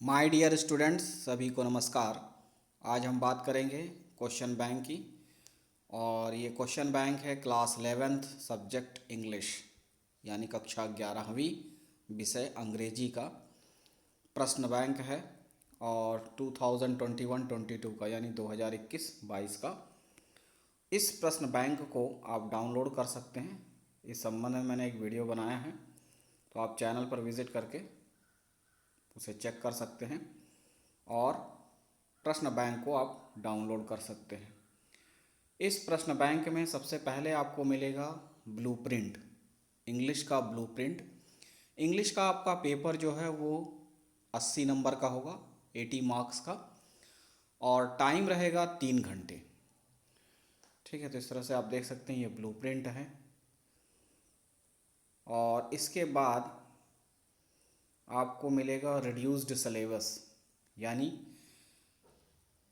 My dear students, सभी को नमस्कार। आज हम बात करेंगे क्वेश्चन बैंक की। और ये क्वेश्चन बैंक है क्लास 11th सब्जेक्ट इंग्लिश, यानी कक्षा 11वीं विषय अंग्रेजी का प्रश्न बैंक है। और 2021-22 का यानी 2021-22 का इस प्रश्न बैंक को आप डाउनलोड कर सकते हैं। इस संबंध में मैंने एक वीडियो बनाया है, तो आप चैनल पर विज़िट करके उसे चेक कर सकते हैं और प्रश्न बैंक को आप डाउनलोड कर सकते हैं। इस प्रश्न बैंक में सबसे पहले आपको मिलेगा ब्लूप्रिंट, इंग्लिश का ब्लूप्रिंट। इंग्लिश का आपका पेपर जो है वो 80 नंबर का होगा, 80 मार्क्स का, और टाइम रहेगा 3 घंटे। ठीक है, तो इस तरह से आप देख सकते हैं ये ब्लूप्रिंट है। और इसके बाद आपको मिलेगा रिड्यूस्ड सिलेबस, यानी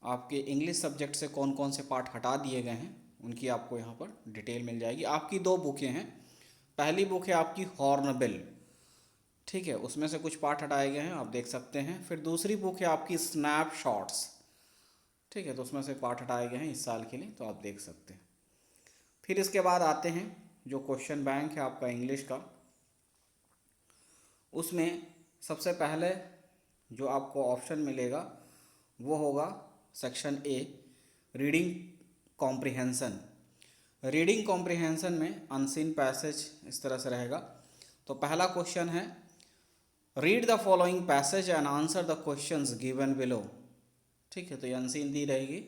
आपके इंग्लिश सब्जेक्ट से कौन कौन से पार्ट हटा दिए गए हैं उनकी आपको यहाँ पर डिटेल मिल जाएगी। आपकी 2 बुकें हैं। पहली बुक है आपकी हॉर्नबिल, ठीक है, उसमें से कुछ पार्ट हटाए गए हैं, आप देख सकते हैं। फिर दूसरी बुक है आपकी स्नैपशॉट्स, ठीक है, तो उसमें से पार्ट हटाए गए हैं इस साल के लिए, तो आप देख सकते हैं। फिर इसके बाद आते हैं जो क्वेश्चन बैंक है आपका इंग्लिश का, उसमें सबसे पहले जो आपको ऑप्शन मिलेगा वो होगा section A, reading comprehension. Reading comprehension में अनसीन पैसेज इस तरह से रहेगा। तो पहला क्वेश्चन है, read the following passage and answer the questions given below. ठीक है, तो ये अनसीन दी रहेगी,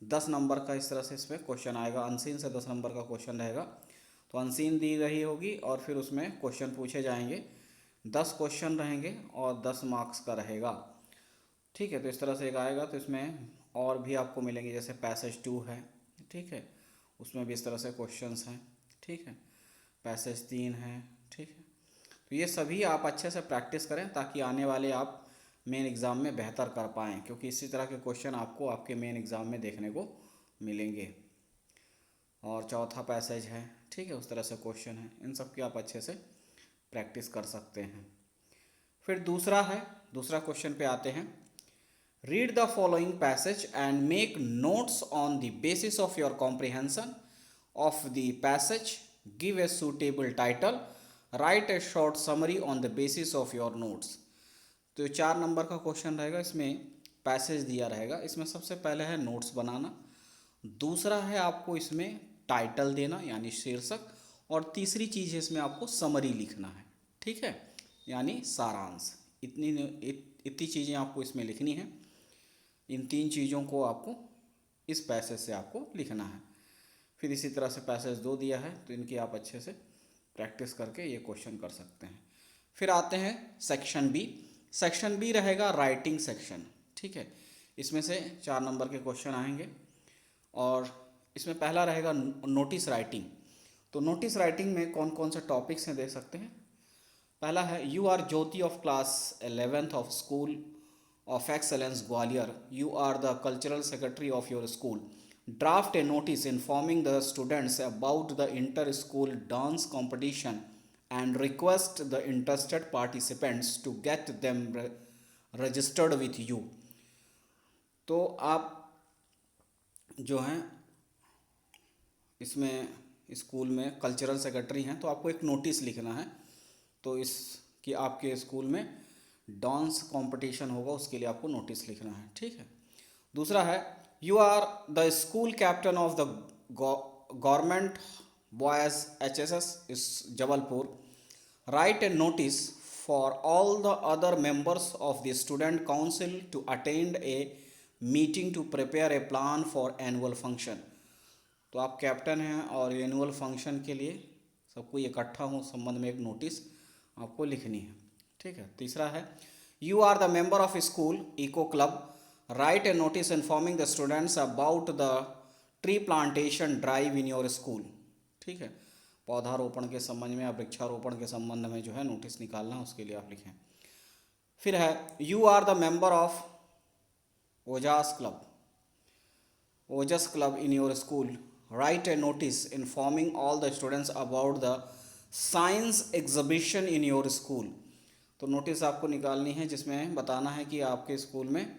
10 नंबर का इस तरह से इसमें क्वेश्चन आएगा। अनसीन से 10 नंबर का क्वेश्चन रहेगा, तो अनसीन दी रही होगी और फिर उसमें क्वेश्चन पूछे जाएंगे। 10 क्वेश्चन रहेंगे और 10 मार्क्स का रहेगा। ठीक है, तो इस तरह से एक आएगा। तो इसमें और भी आपको मिलेंगे, जैसे पैसेज 2 है, ठीक है, उसमें भी इस तरह से क्वेश्चंस हैं। ठीक है, पैसेज 3 है। ठीक है, तो ये सभी आप अच्छे से प्रैक्टिस करें ताकि आने वाले आप मेन एग्ज़ाम में बेहतर कर पाएँ, क्योंकि इसी तरह के क्वेश्चन आपको आपके मेन एग्ज़ाम में देखने को मिलेंगे। और चौथा पैसेज है, ठीक है, उस तरह से क्वेश्चन है। इन सब की आप अच्छे से प्रैक्टिस कर सकते हैं। फिर दूसरा है, दूसरा क्वेश्चन पे आते हैं। Read the following passage and make notes on the basis of your comprehension of the passage, give a suitable title, right A short summary on the basis of your notes. तो 4 number का question रहेगा, इसमें passage दिया रहेगा। इसमें सबसे पहले है नोट्स बनाना, दूसरा है आपको इसमें टाइटल देना यानी शीर्षक, और तीसरी चीज़ है इसमें आपको समरी लिखना है। ठीक है, यानी सारांश। इतनी चीज़ें आपको इसमें लिखनी है। इन 3 चीज़ों को आपको इस पैसेज से आपको लिखना है। फिर इसी तरह से पैसेज 2 दिया है, तो इनकी आप अच्छे से प्रैक्टिस करके ये क्वेश्चन कर सकते हैं। फिर आते हैं सेक्शन बी। सेक्शन बी रहेगा राइटिंग सेक्शन। ठीक है, इसमें से 4 नंबर के क्वेश्चन आएंगे और इसमें पहला रहेगा नोटिस राइटिंग। तो नोटिस राइटिंग में कौन कौन से टॉपिक्स हैं देख सकते हैं। पहला है, you are Jyoti of class 11th of school of excellence Gwalior, you are the cultural secretary of your school, draft a notice informing the students about the inter-school dance competition and request the interested participants to get them registered with you। तो आप जो हैं इसमें school में cultural secretary हैं, तो आपको एक नोटिस लिखना है। तो इस कि आपके स्कूल में डांस कंपटीशन होगा, उसके लिए आपको नोटिस लिखना है। ठीक है, दूसरा है, you are the school captain of the government boys HSS इस Jabalpur, write a notice for all the other members of the student council to attend a meeting to prepare a plan for annual function. तो आप captain हैं और annual function के लिए सबको इकट्ठा हो संबंध में एक नोटिस आपको लिखनी है। ठीक है, तीसरा है, you are the member of school eco club, write a notice informing the students about the tree plantation drive in your school. ठीक है, पौधारोपण के संबंध में या वृक्षारोपण के संबंध में जो है नोटिस निकालना, उसके लिए आप लिखें। फिर है, you are the member of Ojas club, Ojas club in your school, write a notice informing all the students about the science exhibition in your school। तो तो नोटिस आपको निकालनी है जिसमें बताना है कि आपके स्कूल में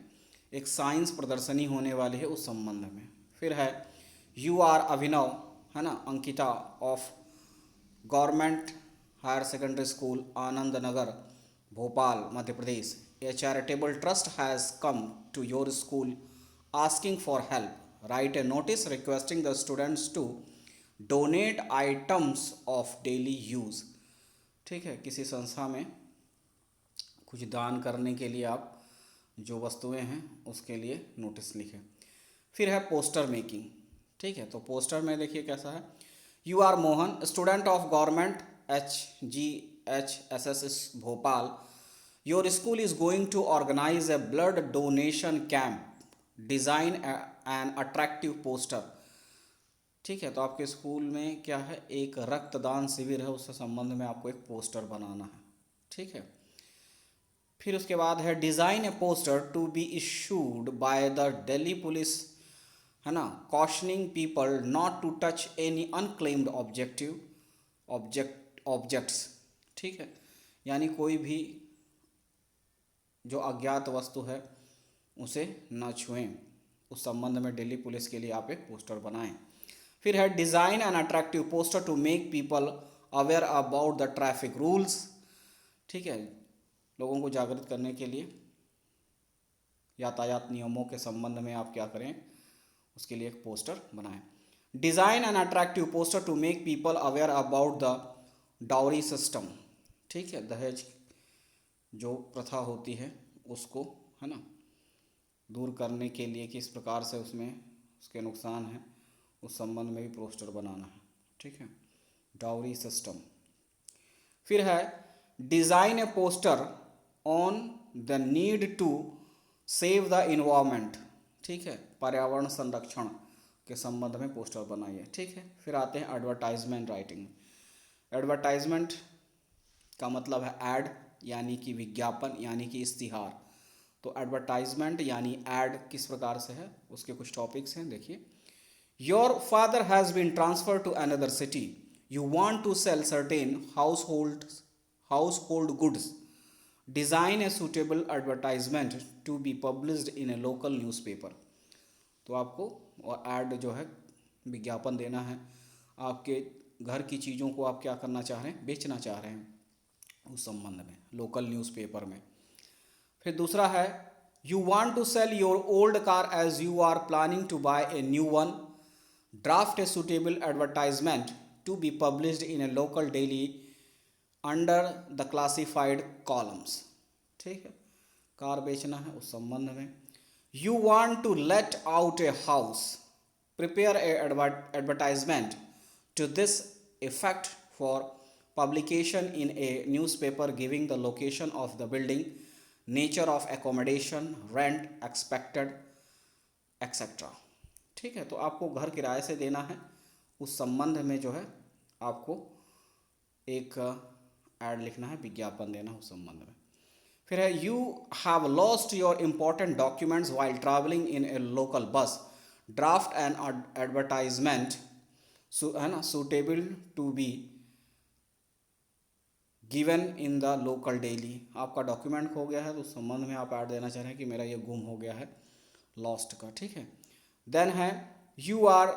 एक साइंस प्रदर्शनी होने वाली है उस संबंध में। फिर है यू आर अभिनव, है ना, Ankita of government higher secondary school Anand Nagar Bhopal Madhya Pradesh, a charitable trust has come to your school asking for help, write a notice requesting the students to donate items of daily use. ठीक है, किसी संस्था में कुछ दान करने के लिए आप जो वस्तुएं हैं उसके लिए नोटिस लिखें। फिर है पोस्टर मेकिंग। ठीक है, तो पोस्टर में देखिए कैसा है, you are Mohan student of government HGHSS Bhopal, your school is going to organise a blood donation camp, design an attractive poster. ठीक है, तो आपके स्कूल में क्या है, एक रक्तदान शिविर है, उससे संबंध में आपको एक पोस्टर बनाना है। ठीक है, फिर उसके बाद है design a poster to be issued by the Delhi police, है ना, cautioning people not to touch any unclaimed objects. ठीक है, यानी कोई भी जो अज्ञात वस्तु है उसे न छुएं, उस संबंध में दिल्ली पुलिस के लिए आप एक पोस्टर बनाएं। फिर है design an attractive poster to make people aware about the traffic rules. ठीक है, लोगों को जागृत करने के लिए यातायात नियमों के संबंध में आप क्या करें, उसके लिए एक पोस्टर बनाएं। Design an attractive poster to make people aware about the dowry system. ठीक है, दहेज जो प्रथा होती है उसको, है ना, दूर करने के लिए किस प्रकार से उसमें उसके नुकसान हैं उस संबंध में भी पोस्टर बनाना है। ठीक है, डाउरी सिस्टम। फिर है design a poster on the need to save the environment. ठीक है, पर्यावरण संरक्षण के संबंध में पोस्टर बनाइए। ठीक है, फिर आते हैं एडवर्टाइजमेंट राइटिंग। एडवर्टाइजमेंट का मतलब है ऐड, यानी कि विज्ञापन, यानी कि इश्तिहार। तो एडवर्टाइजमेंट यानी ऐड किस प्रकार से है, उसके कुछ टॉपिक्स हैं, देखिए। Your father has been transfer to another city, you want to sell certain household goods, design a suitable advertisement to be published in a local newspaper. तो आपको ऐड जो है विज्ञापन देना है, आपके घर की चीज़ों को आप क्या करना चाह रहे हैं, बेचना चाह रहे हैं उस संबंध में लोकल न्यूज़पेपर में। फिर दूसरा है you want to sell your old car as you are planning to buy a new one, draft a suitable advertisement to be published in a local daily under the classified columns. ठीक है, car बेचना है उस संबंध में। You want to let out a house, prepare a advertisement to this effect for publication in a newspaper giving the location of the building, nature of accommodation, rent expected, etc. ठीक है, तो आपको घर किराए से देना है, उस संबंध में जो है आपको एक ऐड लिखना है, विज्ञापन देना उस संबंध में। फिर है you have lost your important documents while travelling in a local bus, draft an advertisement, है ना, suitable to be given in the local daily. आपका डॉक्यूमेंट खो गया है तो उस संबंध में आप ऐड देना चाह रहे हैं कि मेरा ये गुम हो गया है, लॉस्ट का। ठीक है, देन है you are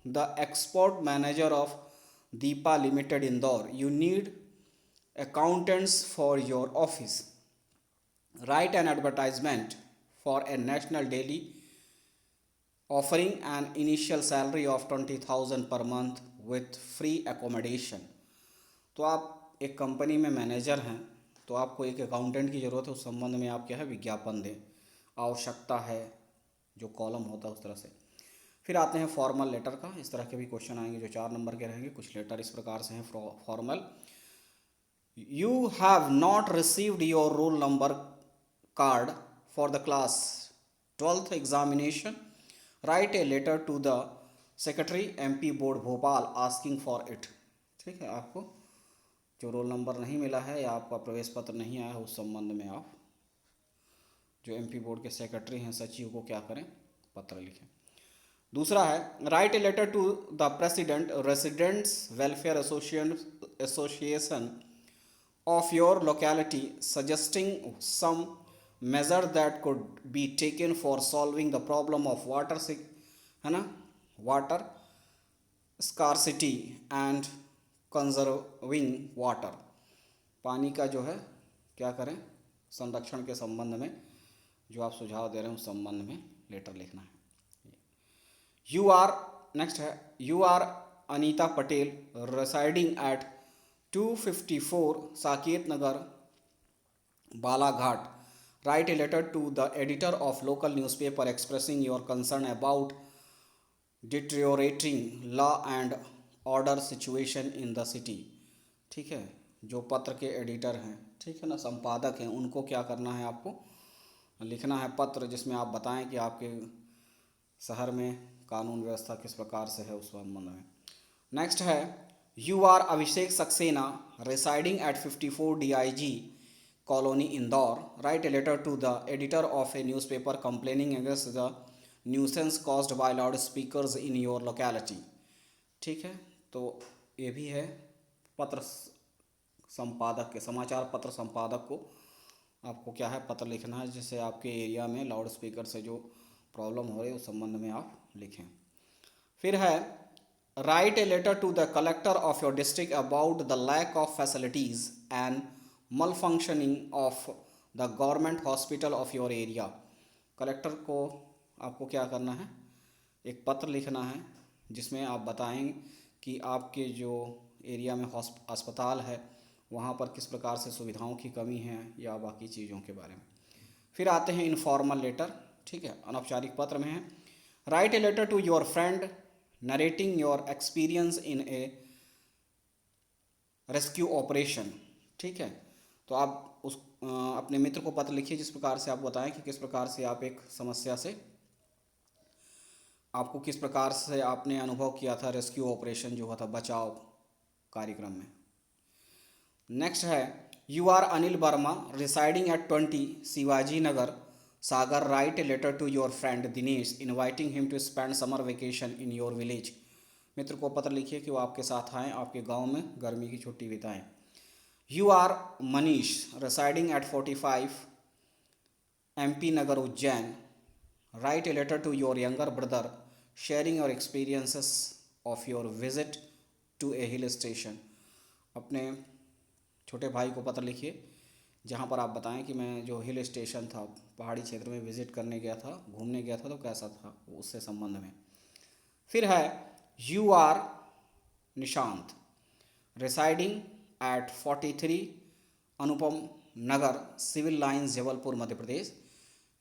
the export manager of Deepa limited Indore, you need accountants for your office, write an advertisement for a national daily offering an initial salary of 20,000 per month with free accommodation. तो आप एक company में manager हैं तो आपको एक accountant की ज़रूरत है, उस संबंध में आप क्या है, विज्ञापन दें, आवश्यकता है, जो कॉलम होता है उस तरह से। फिर आते हैं फॉर्मल लेटर का। इस तरह के भी क्वेश्चन आएंगे जो 4 नंबर के रहेंगे। कुछ लेटर इस प्रकार से हैं formal. You have not received your roll number card for the class 12th examination, write a letter to the secretary MP board Bhopal asking for it. ठीक है, आपको जो रोल नंबर नहीं मिला है या आपका प्रवेश पत्र नहीं आया है उस संबंध में आप जो MP बोर्ड के सेक्रेटरी हैं, सचिव को क्या करें, पत्र लिखें। दूसरा है write a letter to the president residents welfare association of your locality, suggesting some measure that could be taken for solving the problem of है ना, water scarcity and conserving water। पानी का जो है क्या करें, संरक्षण के संबंध में जो आप सुझाव दे रहे हैं उस संबंध में लेटर लिखना है। यू आर, नेक्स्ट है, you are Anita Patel residing at 254 Saket Nagar Balaghat, write a letter to the editor of local newspaper expressing your concern about deteriorating law and order situation in the city। ठीक है, जो पत्र के एडिटर हैं, ठीक है ना, संपादक हैं, उनको क्या करना है, आपको लिखना है पत्र जिसमें आप बताएं कि आपके शहर में कानून व्यवस्था किस प्रकार से है उस संबंध में। नेक्स्ट है, you are Abhishek Saxena residing at 54 DIG colony Indore, write a letter to the editor of a newspaper complaining against the nuisance caused by loud speakers in your locality. ठीक है, तो ये भी है पत्र संपादक के, समाचार पत्र संपादक को आपको क्या है, पत्र लिखना है जिससे आपके एरिया में लाउड स्पीकर से जो प्रॉब्लम हो रही है उस संबंध में आप लिखें। फिर है, write a letter to the collector of your district about the lack of facilities and malfunctioning of the government hospital of your area. Collector को आपको क्या करना है, एक पत्र लिखना है जिसमें आप बताएं कि आपके जो एरिया में अस्पताल है वहाँ पर किस प्रकार से सुविधाओं की कमी है या बाकी चीज़ों के बारे में। फिर आते हैं इनफॉर्मल लेटर, ठीक है, अनौपचारिक पत्र में है, write a letter to your friend narrating your experience in a rescue operation. ठीक है, तो आप उस अपने मित्र को पत्र लिखिए जिस प्रकार से आप बताएं कि किस प्रकार से आप एक समस्या से, आपको किस प्रकार से आपने अनुभव किया था रेस्क्यू ऑपरेशन जो हुआ था बचाव कार्यक्रम में। नेक्स्ट है, you are Anil Verma residing at 20 Shivaji Nagar Sagar, write a letter to your friend Dinesh inviting him to spend summer vacation in your village. मित्र को पत्र लिखिए कि वो आपके साथ आएँ, आपके गांव में गर्मी की छुट्टी बिताएं। You are Manish residing at 45 MP Nagar Ujjain, write a letter to your younger brother sharing your experiences of your visit to a hill station. अपने छोटे भाई को पत्र लिखिए जहाँ पर आप बताएं कि मैं जो हिल स्टेशन था, पहाड़ी क्षेत्र में विजिट करने गया था, घूमने गया था, तो कैसा था उससे संबंध में। फिर है, you are Nishant residing at 43 Anupam Nagar Civil Lines Jabalpur Madhya Pradesh,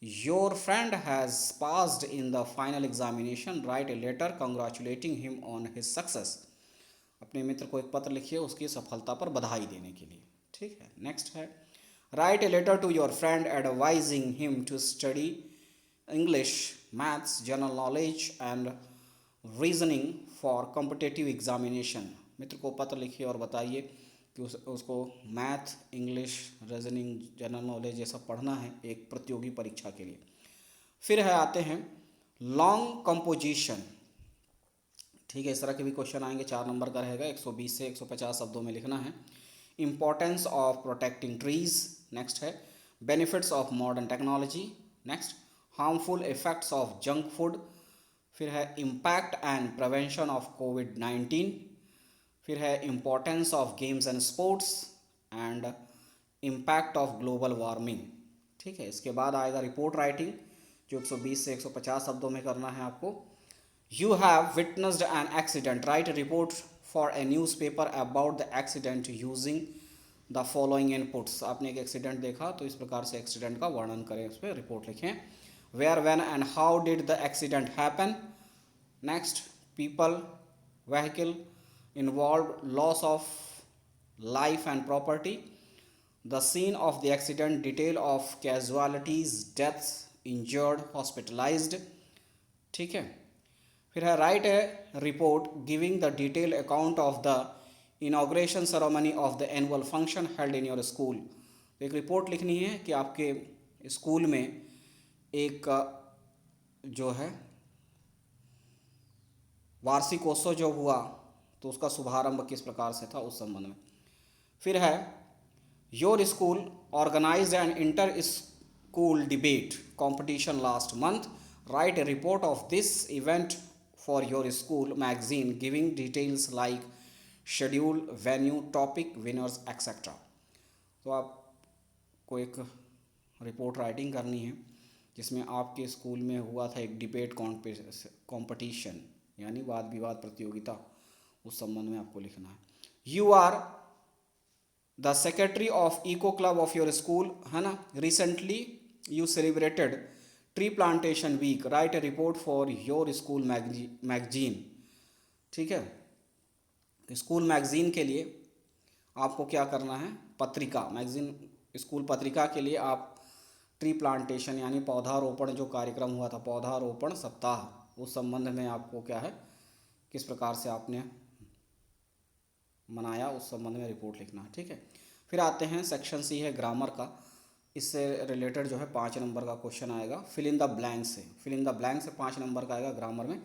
your friend has passed in the final examination, write a letter congratulating him on his success. अपने मित्र को एक पत्र लिखिए उसकी सफलता पर बधाई देने के लिए। ठीक है, नेक्स्ट है, write a letter to your friend advising him to study English, maths, general knowledge and reasoning for competitive examination. मित्र को पत्र लिखिए और बताइए कि उसको math, English, reasoning, general knowledge ये सब पढ़ना है एक प्रतियोगी परीक्षा के लिए। फिर है, आते हैं लॉन्ग कंपोजिशन। ठीक है, इस तरह के भी क्वेश्चन आएंगे, 4 नंबर का रहेगा, 120 से 150 शब्दों में लिखना है। Importance of protecting trees, next है benefits of modern technology, next harmful effects of junk food, फिर है इम्पैक्ट एंड प्रिवेंशन ऑफ कोविड-19, फिर है importance of games and sports and impact of global warming. ठीक है, इसके बाद आएगा रिपोर्ट राइटिंग जो 120 से 150 शब्दों में करना है आपको। You have witnessed an accident. Write a report for a newspaper about the accident using the following inputs. आपने एक एक्सीडेंट देखा तो इस प्रकार से एक्सीडेंट का वर्णन करें, उस पर रिपोर्ट लिखें। Where, when and how did the accident happen? Next, people, vehicle involved, loss of life and property, the scene of the accident, detail of casualties, deaths, injured, hospitalized। ठीक है, फिर है write a report giving the detail account of the inauguration ceremony of the annual function held in your school. तो एक report लिखनी है कि आपके स्कूल में एक जो है वार्षिकोत्सव जो हुआ तो उसका शुभारंभ किस प्रकार से था उस संबंध में। फिर है your school organised an inter school debate competition last month. Write a report of this event for your school magazine giving details like schedule, venue, topic, winners etcetera. तो आपको एक रिपोर्ट राइटिंग करनी है जिसमें आपके स्कूल में हुआ था एक डिबेट कॉम्पिटिशन यानी वाद विवाद प्रतियोगिता, उस संबंध में आपको लिखना है. You are the secretary of eco club of your school, है ना. Recently you celebrated tree plantation week. Write a report for your school magazine. ठीक है. स्कूल मैगजीन के लिए आपको क्या करना है, पत्रिका मैगजीन स्कूल पत्रिका के लिए आप ट्री प्लांटेशन यानी पौधारोपण जो कार्यक्रम हुआ था, पौधारोपण सप्ताह, उस संबंध में आपको क्या है, किस प्रकार से आपने मनाया, उस संबंध में रिपोर्ट लिखना है. ठीक है. फिर आते हैं सेक्शन सी है ग्रामर का. इससे रिलेटेड जो है 5 नंबर का क्वेश्चन आएगा. फिल इन द ब्लैंक से, फिल इन द ब्लैंक से 5 नंबर का आएगा ग्रामर में.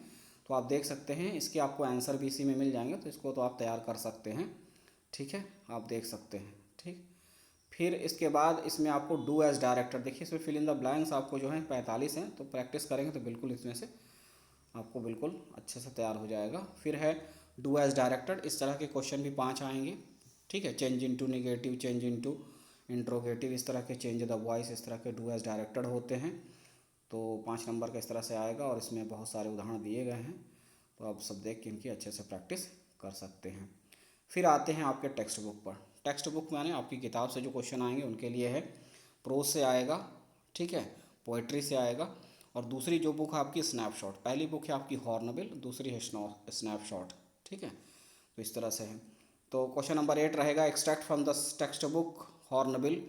तो आप देख सकते हैं इसके आपको आंसर भी इसी में मिल जाएंगे, तो इसको तो आप तैयार कर सकते हैं. ठीक है, आप देख सकते हैं. ठीक. फिर इसके बाद इसमें आपको डू एज डायरेक्टर, देखिए इसमें फिल इन द ब्लैंक्स आपको जो है 45 हैं, तो प्रैक्टिस करेंगे तो बिल्कुल इसमें से आपको बिल्कुल अच्छे से तैयार हो जाएगा. फिर है डू एज डायरेक्टेड. इस तरह के क्वेश्चन भी 5 आएंगे. ठीक है. Change into negative, change into interrogative, इस तरह के चेंज द वॉइस, इस तरह के डू एज डायरेक्टेड होते हैं. तो 5 नंबर का इस तरह से आएगा और इसमें बहुत सारे उदाहरण दिए गए हैं, तो आप सब देख के इनकी अच्छे से प्रैक्टिस कर सकते हैं. फिर आते हैं आपके टेक्स्ट बुक पर. टेक्स्ट बुक में आपकी किताब से जो क्वेश्चन आएंगे उनके लिए है प्रोज से आएगा, ठीक है, पोइट्री से आएगा, और दूसरी जो बुक है आपकी स्नैपशॉट. पहली बुक है आपकी हॉर्नबिल, दूसरी है स्नैपशॉट. ठीक है. तो इस तरह से है. तो क्वेश्चन नंबर 8 रहेगा extract from the text book hornbill.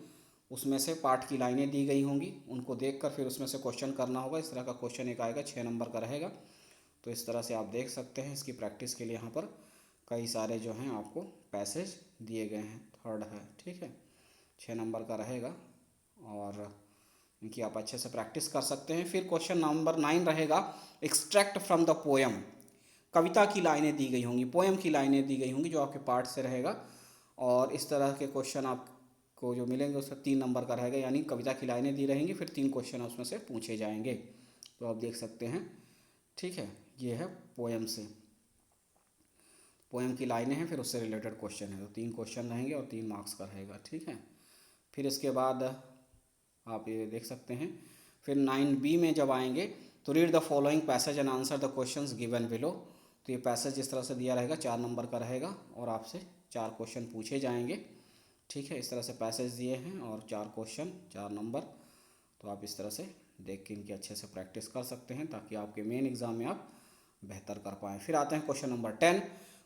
उसमें से पाठ की लाइनें दी गई होंगी, उनको देखकर फिर उसमें से क्वेश्चन करना होगा. इस तरह का क्वेश्चन एक आएगा, 6 नंबर का रहेगा. तो इस तरह से आप देख सकते हैं. इसकी प्रैक्टिस के लिए यहाँ पर कई सारे जो हैं आपको पैसेज दिए गए हैं. थर्ड है. ठीक है. 6 नंबर का रहेगा और इनकी आप अच्छे से प्रैक्टिस कर सकते हैं. फिर क्वेश्चन नंबर 9 रहेगा एक्सट्रैक्ट फ्रॉम द पोएम. कविता की लाइनें दी गई होंगी, पोएम की लाइनें दी गई होंगी, जो आपके पाठ से रहेगा. और इस तरह के क्वेश्चन आपको जो मिलेंगे उसका 3 नंबर का रहेगा, यानी कविता की लाइनें दी रहेंगी, फिर 3 क्वेश्चन उसमें से पूछे जाएंगे. तो आप देख सकते हैं. ठीक है. ये है पोएम से, पोएम की लाइनें हैं, फिर उससे रिलेटेड क्वेश्चन है. तो 3 क्वेश्चन रहेंगे और 3 मार्क्स का रहेगा. ठीक है. फिर इसके बाद आप ये देख सकते हैं. फिर 9B में जब आएंगे तो read the following passage and answer the questions given below. तो ये पैसेज इस तरह से दिया रहेगा, 4 नंबर का रहेगा और आपसे 4 क्वेश्चन पूछे जाएंगे. ठीक है. इस तरह से पैसेज दिए हैं और 4 क्वेश्चन, 4 नंबर. तो आप इस तरह से देख के इनकी अच्छे से प्रैक्टिस कर सकते हैं ताकि आपके मेन एग्ज़ाम में आप बेहतर कर पाएँ. फिर आते हैं क्वेश्चन नंबर 10.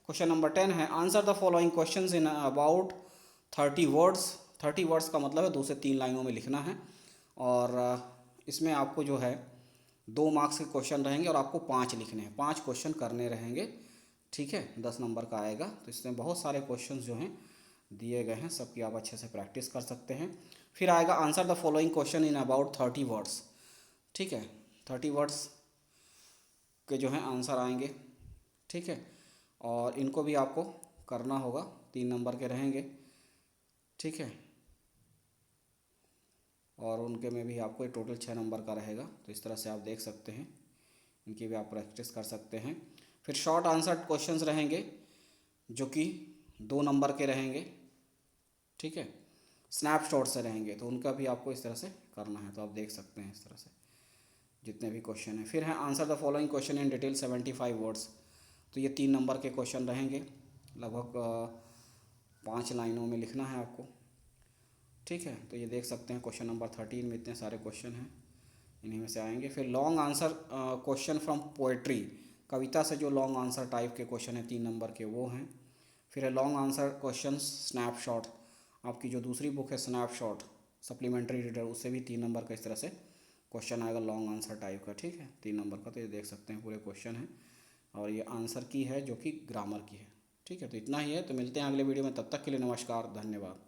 क्वेश्चन नंबर 10 है answer the following questions in about 30 words. 30 words का मतलब है 2 से 3 लाइनों में लिखना है. और इसमें आपको जो है 2 मार्क्स के क्वेश्चन रहेंगे और आपको 5 लिखने हैं, 5 क्वेश्चन करने रहेंगे. ठीक है. 10 नंबर का आएगा. तो इसमें बहुत सारे क्वेश्चन जो हैं दिए गए हैं, सबकी आप अच्छे से प्रैक्टिस कर सकते हैं. फिर आएगा answer the following question in about 30 words. ठीक है. 30 वर्ड्स के जो हैं आंसर आएंगे. ठीक है. और इनको भी आपको करना होगा, 3 नंबर के रहेंगे. ठीक है. और उनके में भी आपको टोटल 6 नंबर का रहेगा. तो इस तरह से आप देख सकते हैं, इनकी भी आप प्रैक्टिस कर सकते हैं. फिर शॉर्ट आंसर क्वेश्चंस रहेंगे जो कि 2 नंबर के रहेंगे. ठीक है. स्नैपशॉट से रहेंगे, तो उनका भी आपको इस तरह से करना है. तो आप देख सकते हैं इस तरह से जितने भी क्वेश्चन हैं. फिर है answer the following question in detail 75 words. तो ये 3 नंबर के क्वेश्चन रहेंगे, लगभग 5 लाइनों में लिखना है आपको. ठीक है. तो ये देख सकते हैं क्वेश्चन नंबर 13 में इतने सारे क्वेश्चन हैं, इन्हीं में से आएंगे. फिर long answer question from poetry, कविता से जो लॉन्ग आंसर टाइप के क्वेश्चन हैं 3 नंबर के, वो हैं. फिर है लॉन्ग आंसर क्वेश्चन स्नैपशॉट, आपकी जो दूसरी बुक है स्नैपशॉट सप्लीमेंट्री रीडर, उससे भी 3 नंबर का इस तरह से क्वेश्चन आएगा लॉन्ग आंसर टाइप का. ठीक है. 3 नंबर का. तो ये देख सकते हैं पूरे क्वेश्चन हैं और ये आंसर की है जो कि ग्रामर की है. ठीक है. तो इतना ही है. तो मिलते हैं अगले वीडियो में, तब तक के लिए नमस्कार, धन्यवाद.